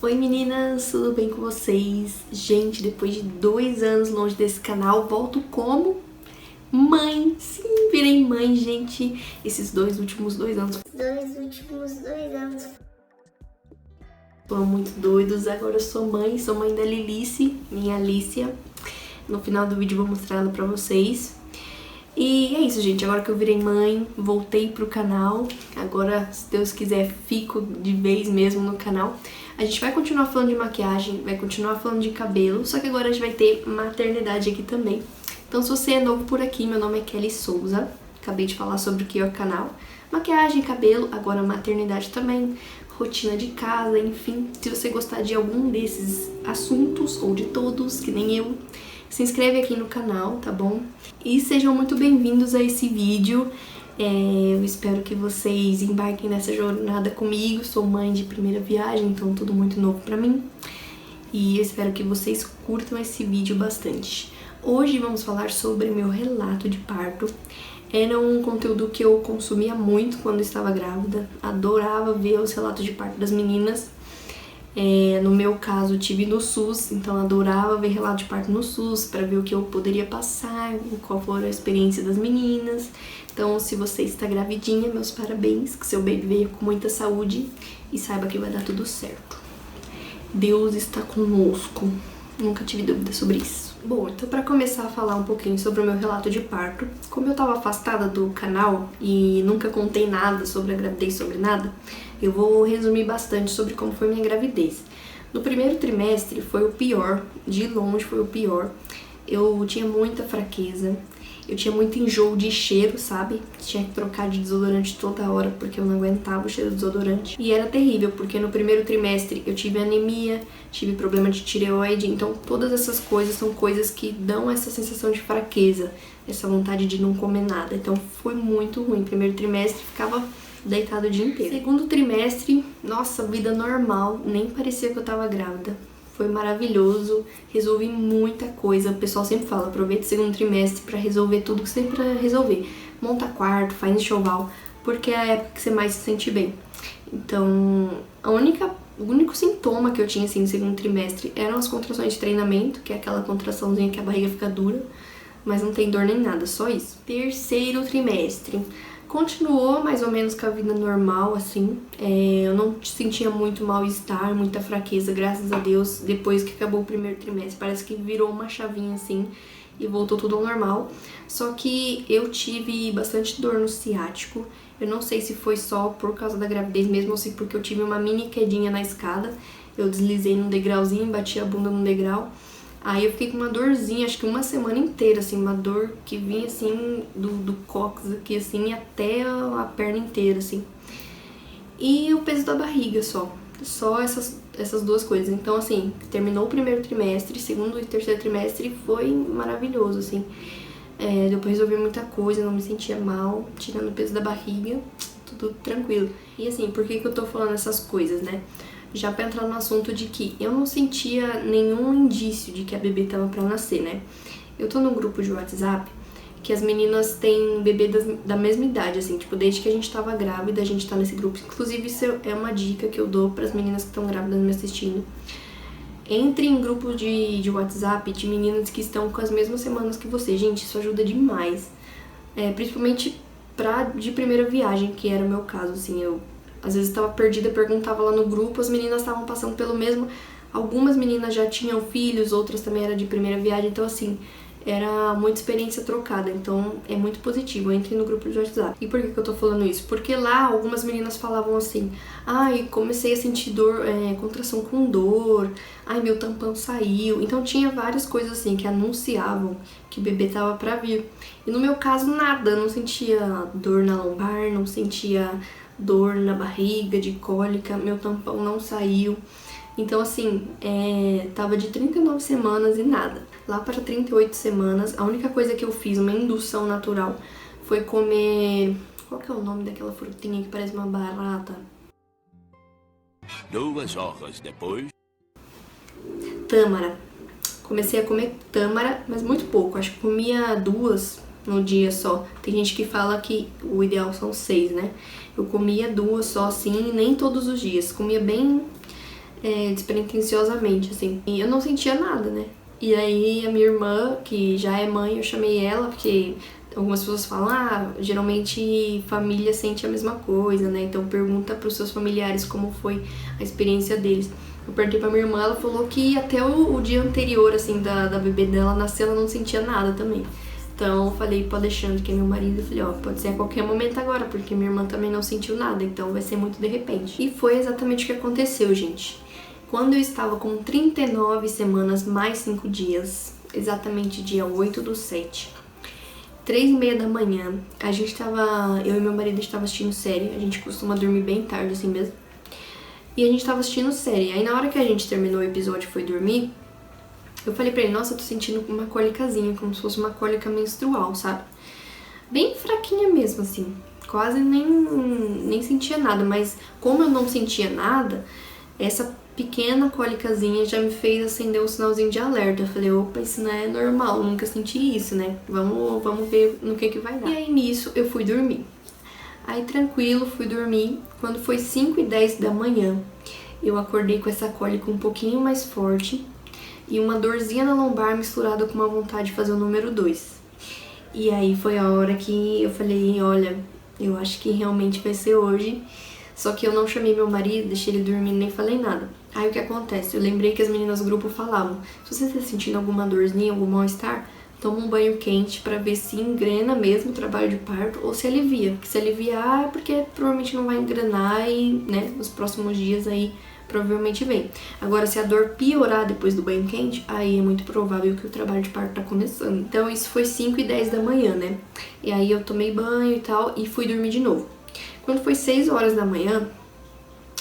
Oi meninas, tudo bem com vocês? Gente, depois de 2 anos longe desse canal, volto como mãe. Sim, virei mãe, gente. Esses últimos dois anos foram muito doidos. Agora eu sou mãe da Lilice, minha Alicia. No final do vídeo eu vou mostrar ela pra vocês. E é isso, gente. Agora que eu virei mãe, voltei pro canal. Agora, se Deus quiser, fico de vez mesmo no canal. A gente vai continuar falando de maquiagem, vai continuar falando de cabelo, só que agora a gente vai ter maternidade aqui também. Então, se você é novo por aqui, meu nome é Kelly Souza. Acabei de falar sobre o que é o canal. Maquiagem, cabelo, agora maternidade também, rotina de casa, enfim. Se você gostar de algum desses assuntos, ou de todos, que nem eu, se inscreve aqui no canal, tá bom? E sejam muito bem-vindos a esse vídeo. Eu espero que vocês embarquem nessa jornada comigo. Sou mãe de primeira viagem, então tudo muito novo pra mim. E eu espero que vocês curtam esse vídeo bastante. Hoje vamos falar sobre meu relato de parto. Era um conteúdo que eu consumia muito quando estava grávida. Adorava ver os relatos de parto das meninas. No meu caso, tive no SUS, então adorava ver relato de parto no SUS para ver o que eu poderia passar, qual foi a experiência das meninas. Então, se você está gravidinha, meus parabéns, que seu bebê veio com muita saúde e saiba que vai dar tudo certo. Deus está conosco, nunca tive dúvida sobre isso. Bom, então para começar a falar um pouquinho sobre o meu relato de parto, como eu estava afastada do canal e nunca contei nada sobre a gravidez, sobre nada, eu vou resumir bastante sobre como foi minha gravidez. No primeiro trimestre foi o pior, de longe foi o pior. Eu tinha muita fraqueza, eu tinha muito enjoo de cheiro, sabe? Tinha que trocar de desodorante toda hora porque eu não aguentava o cheiro do desodorante. E era terrível, porque no primeiro trimestre eu tive anemia, tive problema de tireoide, então todas essas coisas são coisas que dão essa sensação de fraqueza, essa vontade de não comer nada. Então foi muito ruim. Primeiro trimestre ficava deitado o dia inteiro. Segundo trimestre, nossa, vida normal, nem parecia que eu tava grávida. Foi maravilhoso, resolvi muita coisa. O pessoal sempre fala, aproveita o segundo trimestre pra resolver tudo que você tem pra resolver. Monta quarto, faz enxoval, porque é a época que você mais se sente bem. Então, o único sintoma que eu tinha assim no segundo trimestre eram as contrações de treinamento, que é aquela contraçãozinha que a barriga fica dura, mas não tem dor nem nada, só isso. Terceiro trimestre. Continuou mais ou menos com a vida normal, assim. Eu não sentia muito mal-estar, muita fraqueza, graças a Deus. Depois que acabou o primeiro trimestre, parece que virou uma chavinha, assim, e voltou tudo ao normal. Só que eu tive bastante dor no ciático. Eu não sei se foi só por causa da gravidez mesmo, ou se porque eu tive uma mini quedinha na escada. Eu deslizei num degrauzinho, bati a bunda no degrau. Aí eu fiquei com uma dorzinha, acho que uma semana inteira, assim, uma dor que vinha, assim, do cóccix aqui, assim, até a perna inteira, assim. E o peso da barriga só essas duas coisas. Então, assim, terminou o primeiro trimestre, segundo e terceiro trimestre foi maravilhoso, assim. Depois resolvi muita coisa, não me sentia mal, tirando o peso da barriga, tudo tranquilo. E assim, por que eu tô falando essas coisas, né? Já pra entrar no assunto de que eu não sentia nenhum indício de que a bebê tava pra nascer, né? Eu tô num grupo de WhatsApp que as meninas têm bebê da mesma idade, assim, tipo, desde que a gente tava grávida, a gente tá nesse grupo. Inclusive, isso é uma dica que eu dou pras meninas que estão grávidas me assistindo. Entre em grupos de WhatsApp de meninas que estão com as mesmas semanas que você. Gente, isso ajuda demais. Principalmente de primeira viagem, que era o meu caso, assim, eu às vezes estava perdida, perguntava lá no grupo, as meninas estavam passando pelo mesmo. Algumas meninas já tinham filhos, outras também eram de primeira viagem, então assim, era muita experiência trocada, então é muito positivo. Entre no grupo de WhatsApp. E por que eu tô falando isso? Porque lá algumas meninas falavam assim: ai, comecei a sentir dor, contração com dor, ai, meu tampão saiu. Então tinha várias coisas assim que anunciavam que o bebê tava pra vir. E no meu caso, nada, não sentia dor na lombar, não sentia dor na barriga, de cólica, meu tampão não saiu. Então, assim, tava de 39 semanas e nada. Lá para 38 semanas, a única coisa que eu fiz, uma indução natural, foi comer... Qual que é o nome daquela frutinha que parece uma barata? 2 horas depois... Tâmara. Comecei a comer tâmara, mas muito pouco. Acho que comia 2 no dia só. Tem gente que fala que o ideal são 6, né? Eu comia 2 só, assim, nem todos os dias. Comia bem despretensiosamente, assim. E eu não sentia nada, né? E aí a minha irmã, que já é mãe, eu chamei ela, porque algumas pessoas falam, geralmente família sente a mesma coisa, né? Então pergunta pros seus familiares como foi a experiência deles. Eu perguntei pra minha irmã, ela falou que até o dia anterior, assim, da bebê dela nascer, ela não sentia nada também. Então eu falei pro Alexandre, que é meu marido, eu falei, pode ser a qualquer momento agora, porque minha irmã também não sentiu nada, então vai ser muito de repente. E foi exatamente o que aconteceu, gente. Quando eu estava com 39 semanas mais 5 dias, exatamente dia 8/7, 3h30 da manhã, eu e meu marido estava assistindo série, a gente costuma dormir bem tarde assim mesmo, e a gente estava assistindo série. Aí na hora que a gente terminou o episódio e foi dormir, eu falei pra ele, nossa, eu tô sentindo uma cólicazinha, como se fosse uma cólica menstrual, sabe? Bem fraquinha mesmo, assim, quase nem sentia nada, mas como eu não sentia nada, essa pequena cólicazinha já me fez acender um sinalzinho de alerta. Eu falei, opa, isso não é normal, nunca senti isso, né? Vamos ver no que vai dar. E aí nisso eu fui dormir. Aí tranquilo, fui dormir. Quando foi 5h10 da manhã, eu acordei com essa cólica um pouquinho mais forte e uma dorzinha na lombar misturada com uma vontade de fazer o número 2. E aí foi a hora que eu falei, olha, eu acho que realmente vai ser hoje. Só que eu não chamei meu marido, deixei ele dormir, nem falei nada. Aí o que acontece? Eu lembrei que as meninas do grupo falavam, se você está sentindo alguma dorzinha, algum mal-estar, toma um banho quente pra ver se engrena mesmo o trabalho de parto ou se alivia. Porque se aliviar é porque provavelmente não vai engrenar e, né, nos próximos dias aí provavelmente vem. Agora, se a dor piorar depois do banho quente, aí é muito provável que o trabalho de parto tá começando. Então isso foi 5h10 da manhã, né? E aí eu tomei banho e tal e fui dormir de novo. Quando foi 6 horas da manhã,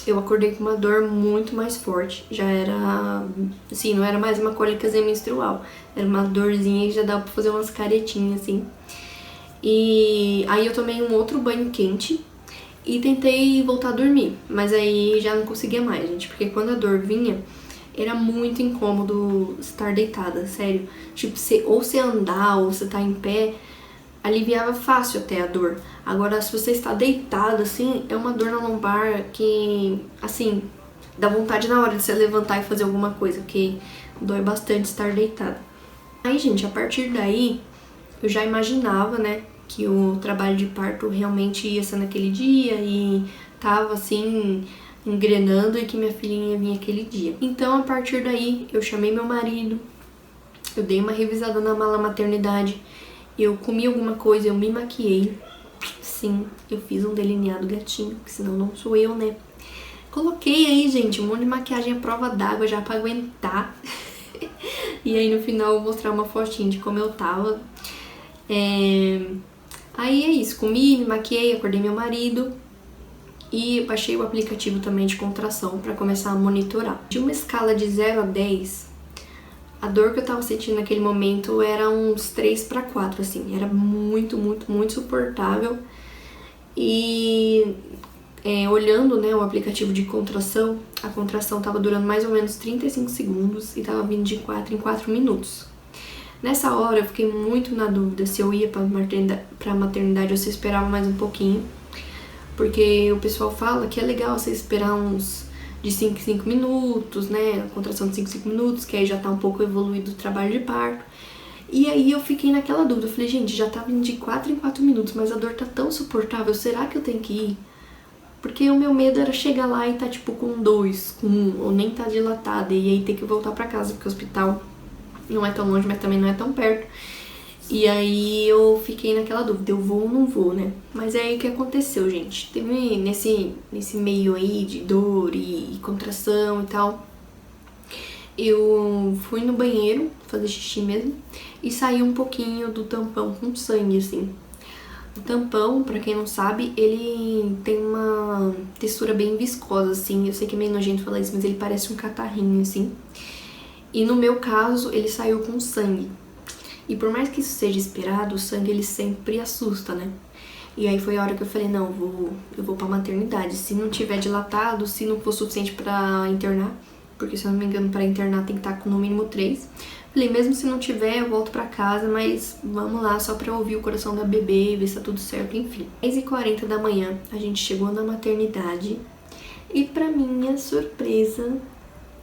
eu acordei com uma dor muito mais forte. Já era, assim, não era mais uma cólicazinha menstrual. Era uma dorzinha que já dava pra fazer umas caretinhas, assim. E aí eu tomei um outro banho quente e tentei voltar a dormir. Mas aí já não conseguia mais, gente. Porque quando a dor vinha, era muito incômodo estar deitada, sério. Tipo, ou você andar ou você tá em pé, aliviava fácil até a dor. Agora, se você está deitado, assim, é uma dor na lombar que, assim, dá vontade na hora de você levantar e fazer alguma coisa, porque dói bastante estar deitado. Aí, gente, a partir daí, eu já imaginava, né, que o trabalho de parto realmente ia ser naquele dia e tava, assim, engrenando e que minha filhinha ia vir aquele dia. Então, a partir daí, eu chamei meu marido, eu dei uma revisada na mala maternidade, eu comi alguma coisa, eu me maquiei. Sim, eu fiz um delineado gatinho, porque senão não sou eu, né? Coloquei aí, gente, um monte de maquiagem à prova d'água já pra aguentar. E aí no final eu vou mostrar uma fotinha de como eu tava. Aí é isso, comi, me maquiei, acordei meu marido. E baixei o aplicativo também de contração pra começar a monitorar. De uma escala de 0 a 10... a dor que eu tava sentindo naquele momento era uns 3/4, assim. Era muito, muito, muito suportável. E olhando, né, o aplicativo de contração, a contração tava durando mais ou menos 35 segundos e tava vindo de 4 em 4 minutos. Nessa hora eu fiquei muito na dúvida se eu ia pra maternidade ou se eu esperava mais um pouquinho. Porque o pessoal fala que é legal você esperar uns de 5 em 5 minutos, né? A contração de 5 em 5 minutos, que aí já tá um pouco evoluído o trabalho de parto. E aí eu fiquei naquela dúvida. Eu falei, gente, já tá vindo de 4 em 4 minutos, mas a dor tá tão suportável, será que eu tenho que ir? Porque o meu medo era chegar lá e tá tipo com 2, com 1, ou nem tá dilatada, e aí ter que voltar pra casa, porque o hospital não é tão longe, mas também não é tão perto. E aí eu fiquei naquela dúvida, eu vou ou não vou, né? Mas é aí o que aconteceu, gente. Teve nesse meio aí de dor e contração e tal, eu fui no banheiro fazer xixi mesmo e saí um pouquinho do tampão com sangue, assim. O tampão, pra quem não sabe, ele tem uma textura bem viscosa, assim. Eu sei que é meio nojento falar isso, mas ele parece um catarrinho, assim. E no meu caso, ele saiu com sangue. E por mais que isso seja esperado, o sangue ele sempre assusta, né? E aí foi a hora que eu falei, não, eu vou pra maternidade. Se não tiver dilatado, se não for suficiente pra internar, porque se eu não me engano pra internar tem que estar com no mínimo 3. Falei, mesmo se não tiver, eu volto pra casa, mas vamos lá, só pra ouvir o coração da bebê, ver se tá tudo certo, enfim. 10h40 da manhã, a gente chegou na maternidade e pra minha surpresa,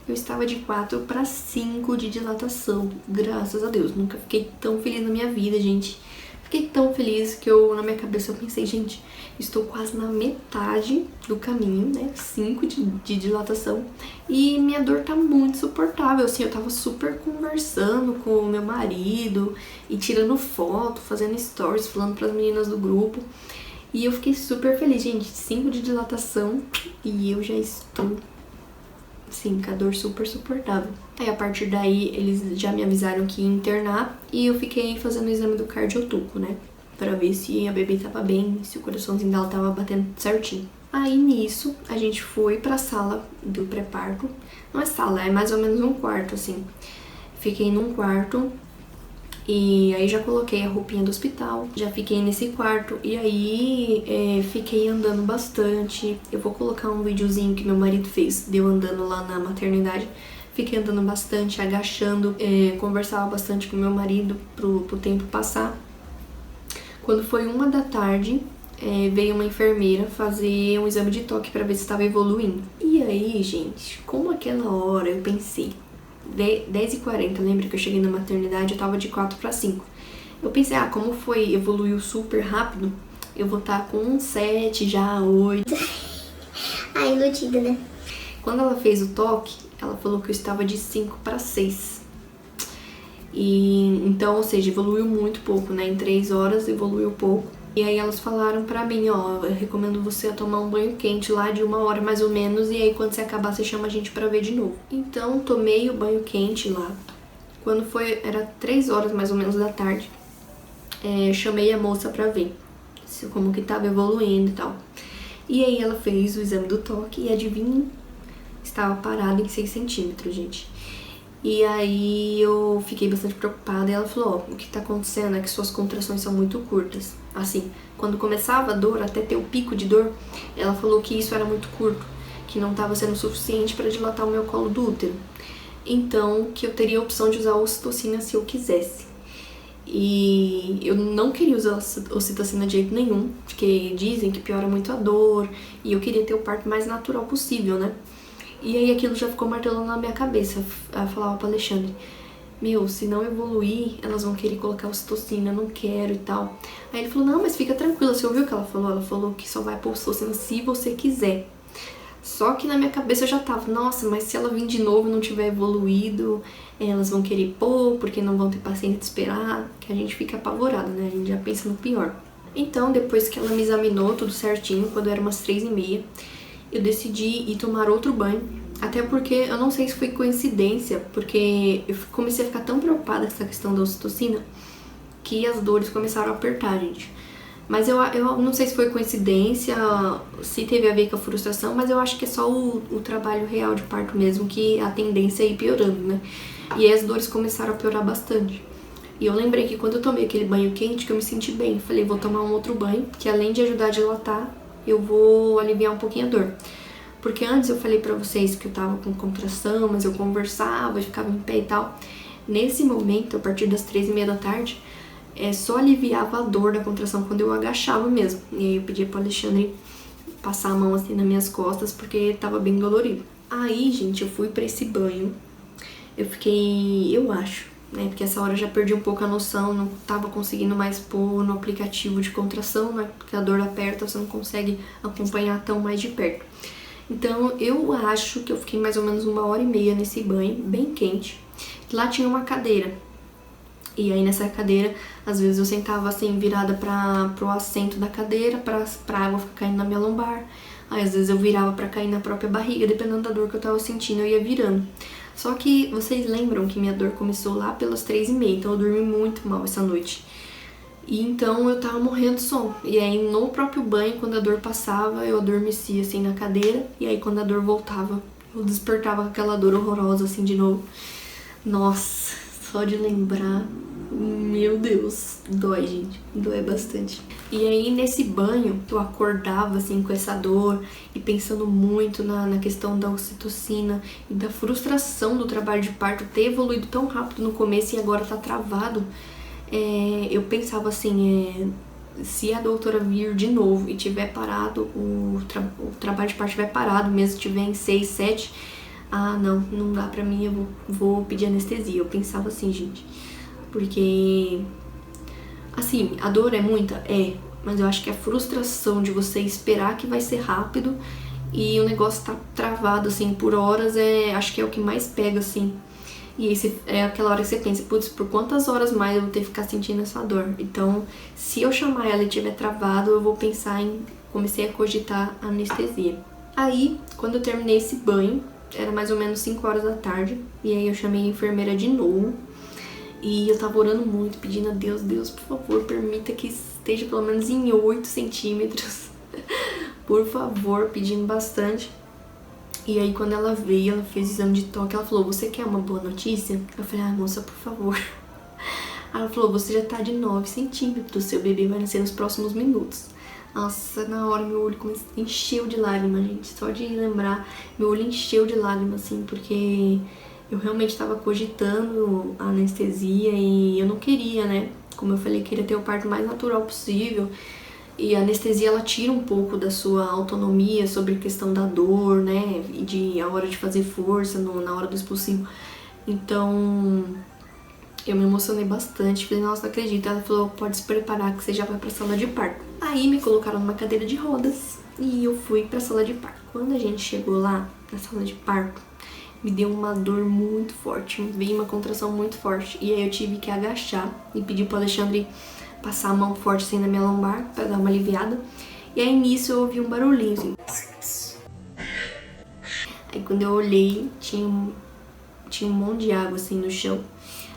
eu estava de 4 para 5 de dilatação, graças a Deus. Nunca fiquei tão feliz na minha vida, gente. Fiquei tão feliz que na minha cabeça eu pensei, gente, estou quase na metade do caminho, né? 5 de dilatação. E minha dor tá muito suportável, assim, eu tava super conversando com o meu marido e tirando foto, fazendo stories, falando pras meninas do grupo. E eu fiquei super feliz, gente, 5 de dilatação e eu já estou, sim, com a dor super suportável. Aí a partir daí eles já me avisaram que ia internar e eu fiquei fazendo o exame do cardiotuco, né? Pra ver se a bebê tava bem, se o coraçãozinho dela tava batendo certinho. Aí nisso a gente foi pra sala do pré-parto. Não é sala, é mais ou menos um quarto, assim. Fiquei num quarto e aí já coloquei a roupinha do hospital, já fiquei nesse quarto e aí fiquei andando bastante. Eu vou colocar um videozinho que meu marido fez de eu andando lá na maternidade. Fiquei andando bastante, agachando, conversava bastante com meu marido pro tempo passar. Quando foi 1 da tarde, veio uma enfermeira fazer um exame de toque pra ver se estava evoluindo. E aí, gente, como aquela hora eu pensei, 10h40, lembra que eu cheguei na maternidade, eu tava de 4 para 5. Eu pensei, como evoluiu super rápido, eu vou estar com um 7 já, 8. Ai, iludida, né? Quando ela fez o toque, ela falou que eu estava de 5 para 6. E então, ou seja, evoluiu muito pouco, né? Em 3 horas evoluiu pouco. E aí elas falaram pra mim, eu recomendo você tomar um banho quente lá de 1 hora mais ou menos, e aí quando você acabar você chama a gente pra ver de novo. Então tomei o banho quente lá. Quando era 3 horas mais ou menos da tarde, chamei a moça pra ver como que tava evoluindo e tal. E aí ela fez o exame do toque e adivinha, estava parado em 6 centímetros, gente. E aí eu fiquei bastante preocupada e ela falou, o que tá acontecendo é que suas contrações são muito curtas. Assim, quando começava a dor, até ter o pico de dor, ela falou que isso era muito curto, que não estava sendo suficiente para dilatar o meu colo do útero. Então, que eu teria a opção de usar a ocitocina se eu quisesse. E eu não queria usar ocitocina de jeito nenhum, porque dizem que piora muito a dor, e eu queria ter o parto mais natural possível, né? E aí aquilo já ficou martelando na minha cabeça. Eu falava pro Alexandre, se não evoluir, elas vão querer colocar ocitocina, eu não quero e tal. Aí ele falou, não, mas fica tranquila, você ouviu o que ela falou? Ela falou que só vai pôr ocitocina se você quiser. Só que na minha cabeça eu já tava, nossa, mas se ela vir de novo e não tiver evoluído, elas vão querer pôr, porque não vão ter paciência de esperar, que a gente fica apavorada, né? A gente já pensa no pior. Então, depois que ela me examinou tudo certinho, quando era umas 3h30, eu decidi ir tomar outro banho, até porque eu não sei se foi coincidência, porque eu comecei a ficar tão preocupada com essa questão da ocitocina que as dores começaram a apertar, gente. Mas eu não sei se foi coincidência, se teve a ver com a frustração, mas eu acho que é só o trabalho real de parto mesmo, que a tendência é ir piorando, né? E aí as dores começaram a piorar bastante. E eu lembrei que quando eu tomei aquele banho quente, que eu me senti bem. Falei, vou tomar um outro banho, que além de ajudar a dilatar, eu vou aliviar um pouquinho a dor. Porque antes eu falei pra vocês que eu tava com contração, mas eu conversava, eu ficava em pé e tal. Nesse momento, a partir das 3h30 da tarde, só aliviava a dor da contração quando eu agachava mesmo. E aí eu pedi pro Alexandre passar a mão assim nas minhas costas, porque tava bem dolorido. Aí, gente, eu fui pra esse banho. Eu fiquei, eu acho, né? Porque essa hora eu já perdi um pouco a noção, não tava conseguindo mais pôr no aplicativo de contração, né? Porque a dor aperta, você não consegue acompanhar tão mais de perto. Então, eu acho que eu fiquei mais ou menos 1h30 nesse banho, bem quente. Lá tinha uma cadeira. E aí, nessa cadeira, às vezes eu sentava assim, virada pro assento da cadeira, pra água ficar caindo na minha lombar. Aí, às vezes eu virava pra cair na própria barriga, dependendo da dor que eu tava sentindo, eu ia virando. Só que vocês lembram que minha dor começou lá pelas 3h30, então eu dormi muito mal essa noite. E então eu tava morrendo de sono. E aí no próprio banho, quando a dor passava, eu adormecia assim na cadeira. E aí quando a dor voltava, eu despertava com aquela dor horrorosa assim de novo. Nossa, só de lembrar, meu Deus, dói, gente, dói bastante. E aí nesse banho eu acordava assim com essa dor e pensando muito na questão da ocitocina e da frustração do trabalho de parto ter evoluído tão rápido no começo e agora tá travado. Eu pensava assim, se a doutora vir de novo e tiver parado, o trabalho de parto tiver parado, mesmo tiver em 6, 7, ah, não dá pra mim, eu vou pedir anestesia. Eu pensava assim, gente, porque, assim, a dor é muita? É, mas eu acho que a frustração de você esperar que vai ser rápido e o negócio tá travado, assim, por horas, acho que é o que mais pega, assim. E esse é aquela hora que você pensa, putz, por quantas horas mais eu vou ter que ficar sentindo essa dor? Então, se eu chamar ela e tiver travado, eu vou pensar comecei a cogitar anestesia. Aí, quando eu terminei esse banho, era mais ou menos 5 horas da tarde, e aí eu chamei a enfermeira de novo, e eu tava orando muito, pedindo a Deus, Deus, por favor, permita que esteja pelo menos em 8 centímetros, por favor, pedindo bastante. E aí quando ela veio, ela fez o exame de toque, ela falou, você quer uma boa notícia? Eu falei, ah, moça, por favor. Ela falou, você já tá de 9 centímetros, seu bebê vai nascer nos próximos minutos. Nossa, na hora meu olho encheu de lágrimas, gente. Só de lembrar, meu olho encheu de lágrimas, assim, porque eu realmente tava cogitando a anestesia e eu não queria, né? Como eu falei, queria ter o parto mais natural possível. E a anestesia, ela tira um pouco da sua autonomia sobre a questão da dor, né? E a hora de fazer força na hora do expulsivo. Então, eu me emocionei bastante. Falei, nossa, não acredito. Ela falou, pode se preparar que você já vai pra sala de parto. Aí me colocaram numa cadeira de rodas e eu fui pra sala de parto. Quando a gente chegou lá, na sala de parto, me deu uma dor muito forte. Veio uma contração muito forte. E aí eu tive que agachar e pedir pro Alexandre passar a mão forte assim na minha lombar pra dar uma aliviada. E aí nisso eu ouvi um barulhinho assim. Aí quando eu olhei, tinha um monte de água assim no chão.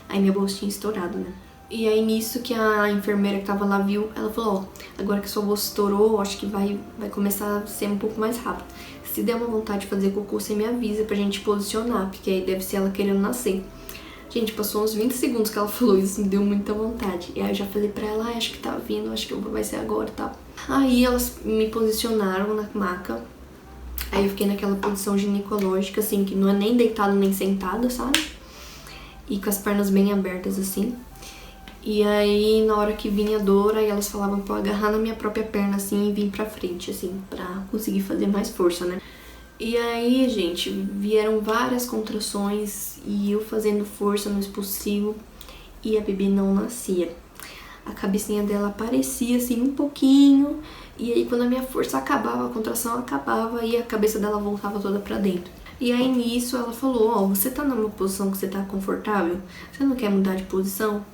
Aí minha bolsa tinha estourado, né? E aí nisso que a enfermeira que tava lá viu, ela falou, ó, agora que sua bolsa estourou, acho que vai começar a ser um pouco mais rápido. Se der uma vontade de fazer cocô, você me avisa pra gente posicionar, porque aí deve ser ela querendo nascer. Gente, passou uns 20 segundos que ela falou isso, me deu muita vontade. E aí eu já falei pra ela, acho que tá vindo, acho que vai ser agora e tal. Aí elas me posicionaram na maca. Aí eu fiquei naquela posição ginecológica, assim, que não é nem deitado nem sentado, sabe? E com as pernas bem abertas, assim. E aí, na hora que vinha a dor, aí elas falavam pra eu agarrar na minha própria perna, assim, e vir pra frente, assim, pra conseguir fazer mais força, né? E aí, gente, vieram várias contrações e eu fazendo força no expulsivo e a bebê não nascia. A cabecinha dela aparecia assim um pouquinho e aí quando a minha força acabava, a contração acabava e a cabeça dela voltava toda pra dentro. E aí nisso ela falou, ó, você tá numa posição que você tá confortável? Você não quer mudar de posição?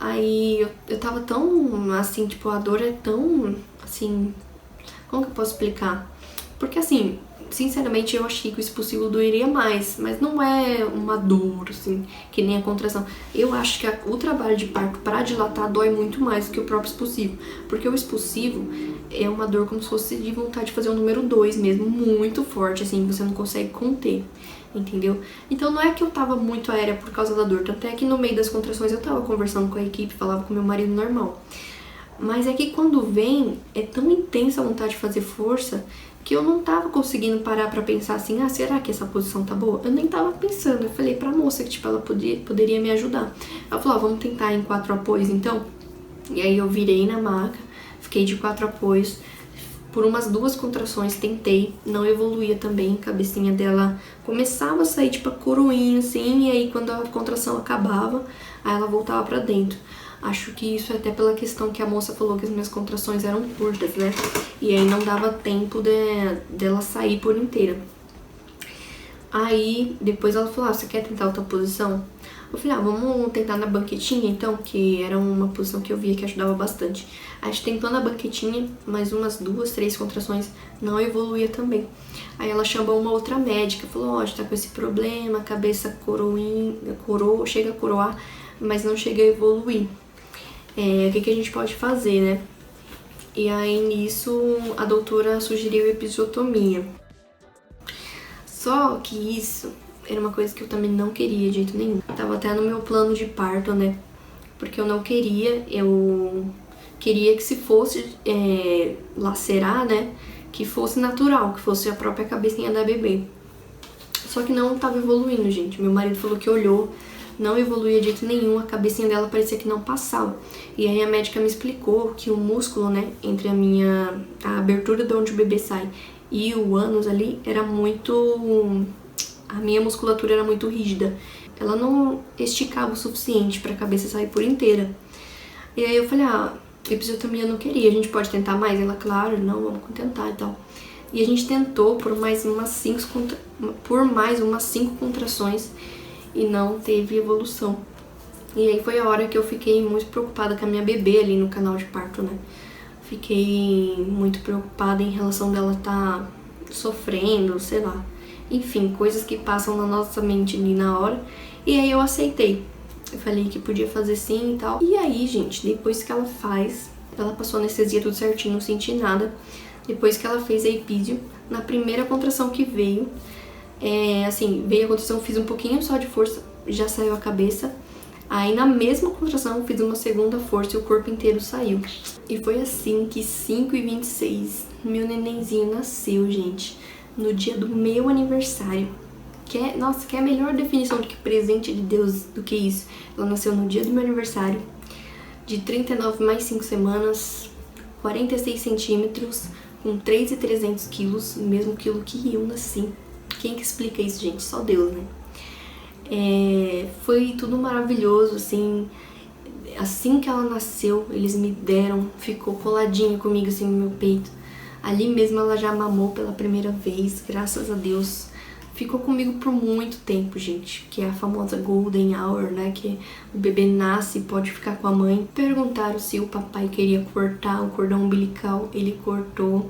Aí eu tava tão, assim, tipo, a dor é tão, assim, como que eu posso explicar? Porque assim, sinceramente, eu achei que o expulsivo doeria mais, mas não é uma dor, assim, que nem a contração. Eu acho que o trabalho de parto pra dilatar dói muito mais do que o próprio expulsivo, porque o expulsivo é uma dor como se fosse de vontade de fazer o número 2 mesmo, muito forte, assim, você não consegue conter, entendeu? Então não é que eu tava muito aérea por causa da dor, tanto é que no meio das contrações eu tava conversando com a equipe, falava com meu marido normal. Mas é que quando vem, é tão intensa a vontade de fazer força que eu não tava conseguindo parar pra pensar assim, ah, será que essa posição tá boa? Eu nem tava pensando, eu falei pra moça que, tipo, ela poderia me ajudar. Ela falou, vamos tentar em 4 apoios, então? E aí eu virei na maca, fiquei de 4 apoios, por umas 2 contrações tentei, não evoluía também, a cabecinha dela começava a sair, tipo, a coroinha, assim, e aí quando a contração acabava, aí ela voltava pra dentro. Acho que isso é até pela questão que a moça falou que as minhas contrações eram curtas, né? E aí não dava tempo dela sair por inteira. Aí, depois ela falou, você quer tentar outra posição? Eu falei, vamos tentar na banquetinha, então, que era uma posição que eu via que ajudava bastante. A gente tentou na banquetinha, mais umas 2, 3 contrações, não evoluía também. Aí ela chamou uma outra médica, falou, a gente tá com esse problema, a cabeça chega a coroar, mas não chega a evoluir. O que a gente pode fazer, né? E aí, nisso, a doutora sugeriu episiotomia. Só que isso era uma coisa que eu também não queria de jeito nenhum. Tava até no meu plano de parto, né? Porque eu não queria, eu queria que se fosse lacerar, né? Que fosse natural, que fosse a própria cabecinha da bebê. Só que não tava evoluindo, gente. Meu marido falou que olhou, não evoluía de jeito nenhum, a cabecinha dela parecia que não passava. E aí a médica me explicou que o músculo, né, entre a abertura de onde o bebê sai e o ânus ali, era muito, a minha musculatura era muito rígida. Ela não esticava o suficiente pra cabeça sair por inteira. E aí eu falei, episiotomia eu não queria, a gente pode tentar mais? Ela, claro, não, vamos tentar e tal. E a gente tentou por mais umas 5 contrações e não teve evolução. E aí foi a hora que eu fiquei muito preocupada com a minha bebê ali no canal de parto, né? Fiquei muito preocupada em relação dela estar sofrendo, sei lá. Enfim, coisas que passam na nossa mente ali na hora. E aí eu aceitei. Eu falei que podia fazer sim e tal. E aí, gente, depois que ela passou anestesia tudo certinho, não senti nada. Depois que ela fez a epísio, na primeira contração que veio, veio a contração, fiz um pouquinho só de força, já saiu a cabeça. Aí na mesma contração eu fiz uma segunda força e o corpo inteiro saiu. E foi assim que 5h26 meu nenenzinho nasceu, gente. No dia do meu aniversário. Nossa, que é a melhor definição de que presente de Deus do que isso. Ela nasceu no dia do meu aniversário, de 39 mais 5 semanas, 46 centímetros, com 3.300 quilos, o mesmo quilo que eu nasci. Quem que explica isso, gente? Só Deus, né? Foi tudo maravilhoso, assim que ela nasceu, eles me deram, ficou coladinha comigo assim no meu peito. Ali mesmo ela já mamou pela primeira vez, graças a Deus. Ficou comigo por muito tempo, gente, que é a famosa Golden Hour, né, que o bebê nasce e pode ficar com a mãe. Perguntaram se o papai queria cortar o cordão umbilical, ele cortou.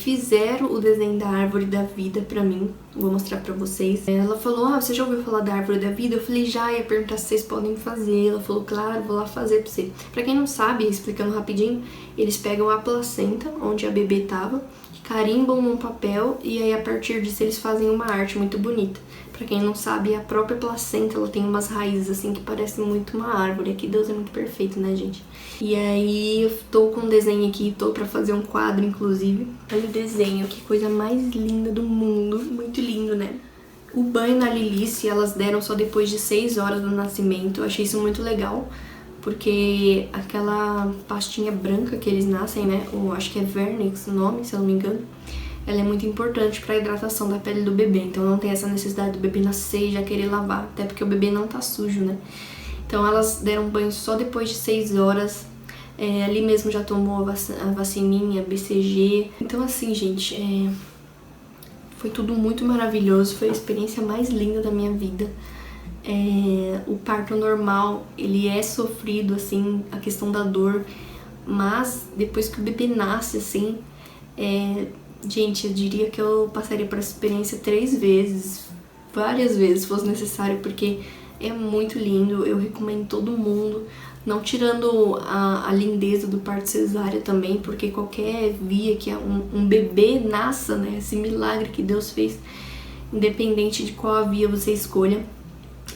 Fizeram o desenho da árvore da vida pra mim, vou mostrar pra vocês. Ela falou, você já ouviu falar da árvore da vida? Eu falei, já, ia perguntar se vocês podem fazer. Ela falou, claro, vou lá fazer pra você. Pra quem não sabe, explicando rapidinho, eles pegam a placenta, onde a bebê tava, carimbam num papel e aí a partir disso eles fazem uma arte muito bonita. Pra quem não sabe, a própria placenta, ela tem umas raízes assim que parecem muito uma árvore. Aqui Deus é muito perfeito, né, gente? E aí eu tô com um desenho aqui, tô pra fazer um quadro, inclusive. Olha o desenho, que coisa mais linda do mundo. Muito lindo, né? O banho na Lilice, elas deram só depois de 6 horas do nascimento. Eu achei isso muito legal, porque aquela pastinha branca que eles nascem, né? Ou acho que é vernix o nome, se eu não me engano. Ela é muito importante para a hidratação da pele do bebê, então não tem essa necessidade do bebê nascer e já querer lavar, até porque o bebê não tá sujo, né? Então elas deram banho só depois de 6 horas, ali mesmo já tomou a vacininha, BCG. Então assim, gente, foi tudo muito maravilhoso, foi a experiência mais linda da minha vida. O parto normal, ele é sofrido, assim, a questão da dor, mas depois que o bebê nasce, assim, gente, eu diria que eu passaria por essa experiência 3 vezes, várias vezes, se fosse necessário, porque é muito lindo, eu recomendo todo mundo, não tirando a lindeza do parto cesárea também, porque qualquer via que um bebê nasça, né, esse milagre que Deus fez, independente de qual a via você escolha,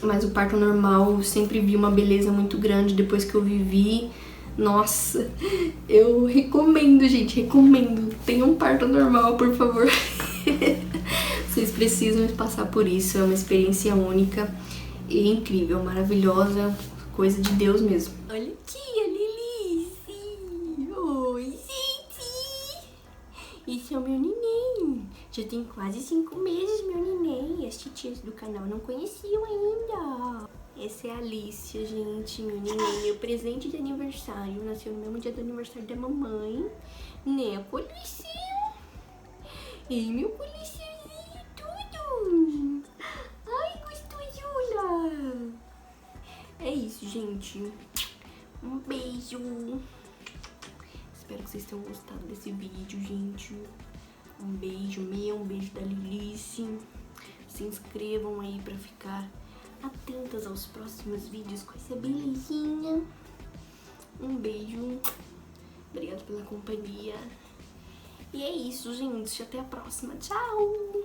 mas o parto normal, eu sempre vi uma beleza muito grande depois que eu vivi. Nossa, eu recomendo, gente, recomendo. Tenham um parto normal, por favor. Vocês precisam passar por isso, é uma experiência única e incrível, maravilhosa, coisa de Deus mesmo. Olha aqui, a Lilice! Oi, gente! Esse é o meu neném. Já tem quase 5 meses, meu neném. As titias do canal não conheciam ainda. Essa é a Alicia, gente, meu neném, meu presente de aniversário. Nasceu no mesmo dia do aniversário da mamãe, né, Colicinho? Ei, meu Colicinhozinho, tudo! Ai, gostosura! É isso, gente. Um beijo! Espero que vocês tenham gostado desse vídeo, gente. Um beijo meu, um beijo da Lilice. Se inscrevam aí pra ficar atentas aos próximos vídeos com essa belezinha. Um beijo. Obrigada pela companhia. E é isso, gente. Até a próxima. Tchau!